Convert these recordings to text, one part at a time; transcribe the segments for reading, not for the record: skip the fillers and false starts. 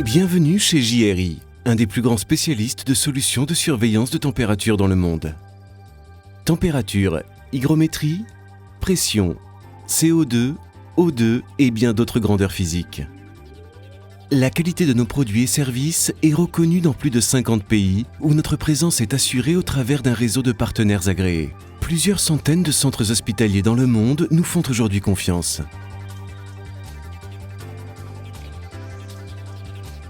Bienvenue chez JRI, un des plus grands spécialistes de solutions de surveillance de température dans le monde. Température, hygrométrie, pression, CO2, O2 et bien d'autres grandeurs physiques. La qualité de nos produits et services est reconnue dans plus de 50 pays où notre présence est assurée au travers d'un réseau de partenaires agréés. Plusieurs centaines de centres hospitaliers dans le monde nous font aujourd'hui confiance.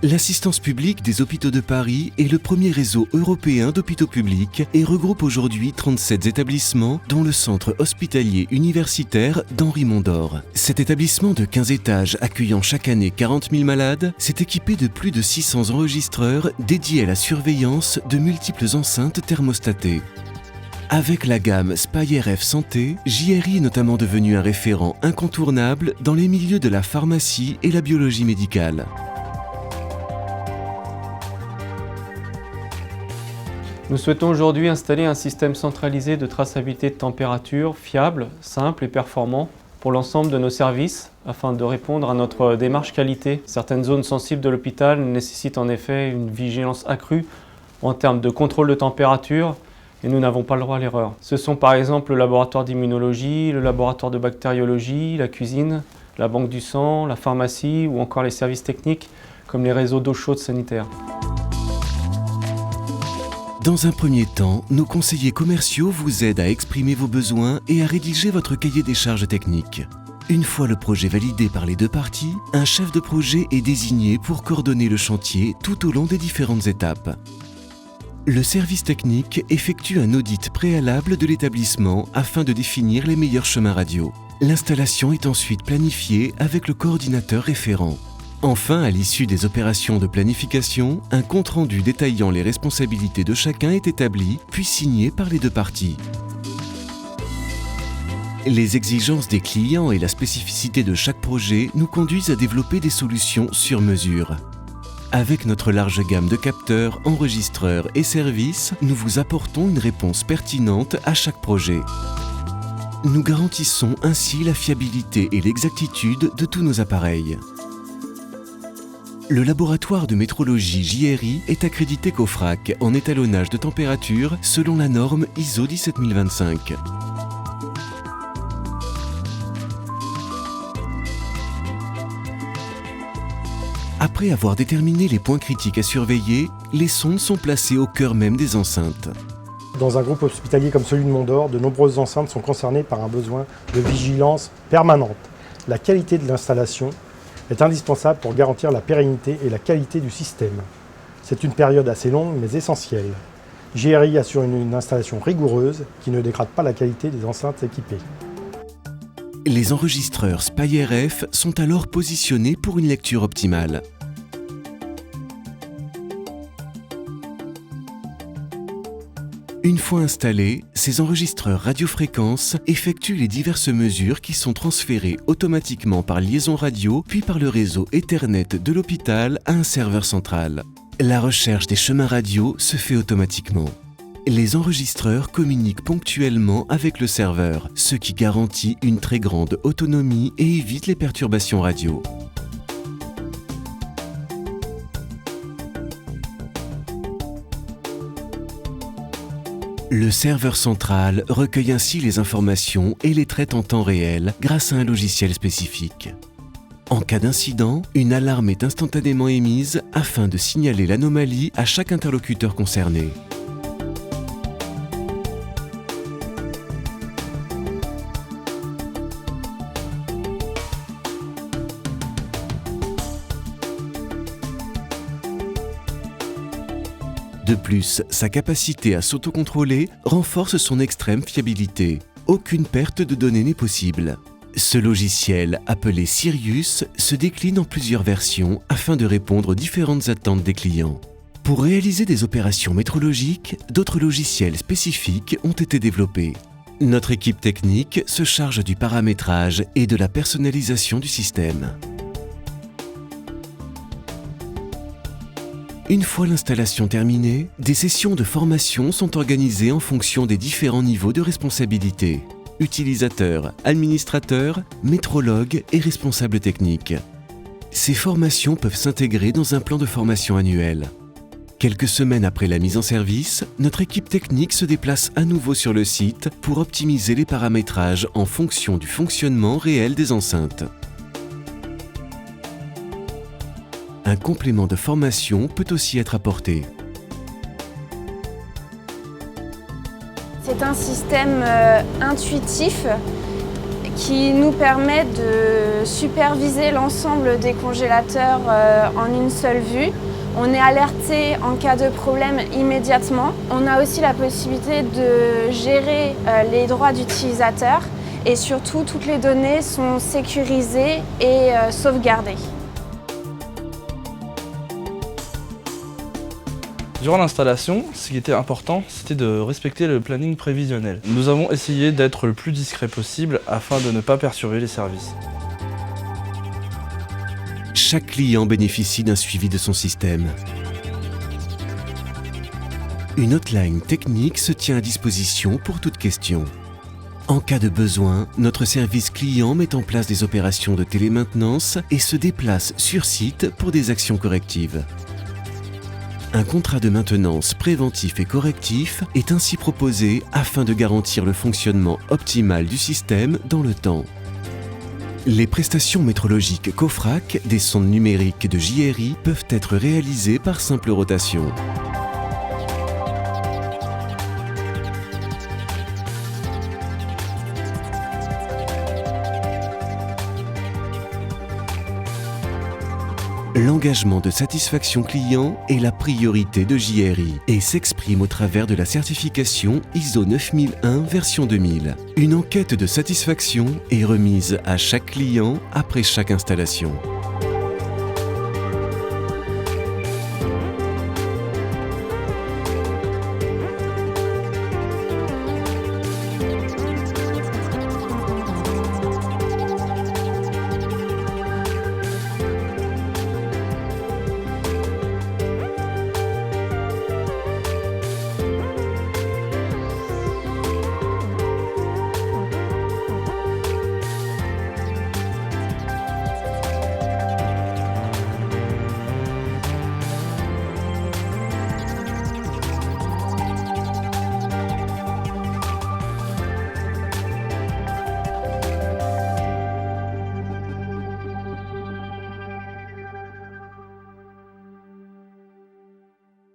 L'Assistance publique des hôpitaux de Paris est le premier réseau européen d'hôpitaux publics et regroupe aujourd'hui 37 établissements, dont le centre hospitalier universitaire d'Henri Mondor. Cet établissement de 15 étages accueillant chaque année 40 000 malades s'est équipé de plus de 600 enregistreurs dédiés à la surveillance de multiples enceintes thermostatées. Avec la gamme SpyRF Santé, JRI est notamment devenu un référent incontournable dans les milieux de la pharmacie et la biologie médicale. Nous souhaitons aujourd'hui installer un système centralisé de traçabilité de température fiable, simple et performant pour l'ensemble de nos services afin de répondre à notre démarche qualité. Certaines zones sensibles de l'hôpital nécessitent en effet une vigilance accrue en termes de contrôle de température et nous n'avons pas le droit à l'erreur. Ce sont par exemple le laboratoire d'immunologie, le laboratoire de bactériologie, la cuisine, la banque du sang, la pharmacie ou encore les services techniques comme les réseaux d'eau chaude sanitaire. Dans un premier temps, nos conseillers commerciaux vous aident à exprimer vos besoins et à rédiger votre cahier des charges techniques. Une fois le projet validé par les deux parties, un chef de projet est désigné pour coordonner le chantier tout au long des différentes étapes. Le service technique effectue un audit préalable de l'établissement afin de définir les meilleurs chemins radio. L'installation est ensuite planifiée avec le coordinateur référent. Enfin, à l'issue des opérations de planification, un compte-rendu détaillant les responsabilités de chacun est établi, puis signé par les deux parties. Les exigences des clients et la spécificité de chaque projet nous conduisent à développer des solutions sur mesure. Avec notre large gamme de capteurs, enregistreurs et services, nous vous apportons une réponse pertinente à chaque projet. Nous garantissons ainsi la fiabilité et l'exactitude de tous nos appareils. Le laboratoire de métrologie JRI est accrédité COFRAC en étalonnage de température selon la norme ISO 17025. Après avoir déterminé les points critiques à surveiller, les sondes sont placées au cœur même des enceintes. Dans un groupe hospitalier comme celui de Mondor, de nombreuses enceintes sont concernées par un besoin de vigilance permanente. La qualité de l'installation est indispensable pour garantir la pérennité et la qualité du système. C'est une période assez longue mais essentielle. JRI assure une installation rigoureuse qui ne dégrade pas la qualité des enceintes équipées. Les enregistreurs SpyRF sont alors positionnés pour une lecture optimale. Une fois installés, ces enregistreurs radiofréquences effectuent les diverses mesures qui sont transférées automatiquement par liaison radio puis par le réseau Ethernet de l'hôpital à un serveur central. La recherche des chemins radio se fait automatiquement. Les enregistreurs communiquent ponctuellement avec le serveur, ce qui garantit une très grande autonomie et évite les perturbations radio. Le serveur central recueille ainsi les informations et les traite en temps réel grâce à un logiciel spécifique. En cas d'incident, une alarme est instantanément émise afin de signaler l'anomalie à chaque interlocuteur concerné. De plus, sa capacité à s'autocontrôler renforce son extrême fiabilité. Aucune perte de données n'est possible. Ce logiciel, appelé Sirius, se décline en plusieurs versions afin de répondre aux différentes attentes des clients. Pour réaliser des opérations métrologiques, d'autres logiciels spécifiques ont été développés. Notre équipe technique se charge du paramétrage et de la personnalisation du système. Une fois l'installation terminée, des sessions de formation sont organisées en fonction des différents niveaux de responsabilité. Utilisateurs, administrateurs, métrologues et responsables techniques. Ces formations peuvent s'intégrer dans un plan de formation annuel. Quelques semaines après la mise en service, notre équipe technique se déplace à nouveau sur le site pour optimiser les paramétrages en fonction du fonctionnement réel des enceintes. Un complément de formation peut aussi être apporté. C'est un système intuitif qui nous permet de superviser l'ensemble des congélateurs en une seule vue. On est alerté en cas de problème immédiatement. On a aussi la possibilité de gérer les droits d'utilisateur et surtout toutes les données sont sécurisées et sauvegardées. Durant l'installation, ce qui était important, c'était de respecter le planning prévisionnel. Nous avons essayé d'être le plus discret possible afin de ne pas perturber les services. Chaque client bénéficie d'un suivi de son système. Une hotline technique se tient à disposition pour toute question. En cas de besoin, notre service client met en place des opérations de télémaintenance et se déplace sur site pour des actions correctives. Un contrat de maintenance préventif et correctif est ainsi proposé afin de garantir le fonctionnement optimal du système dans le temps. Les prestations métrologiques COFRAC des sondes numériques de JRI peuvent être réalisées par simple rotation. L'engagement de satisfaction client est la priorité de JRI et s'exprime au travers de la certification ISO 9001 version 2000. Une enquête de satisfaction est remise à chaque client après chaque installation.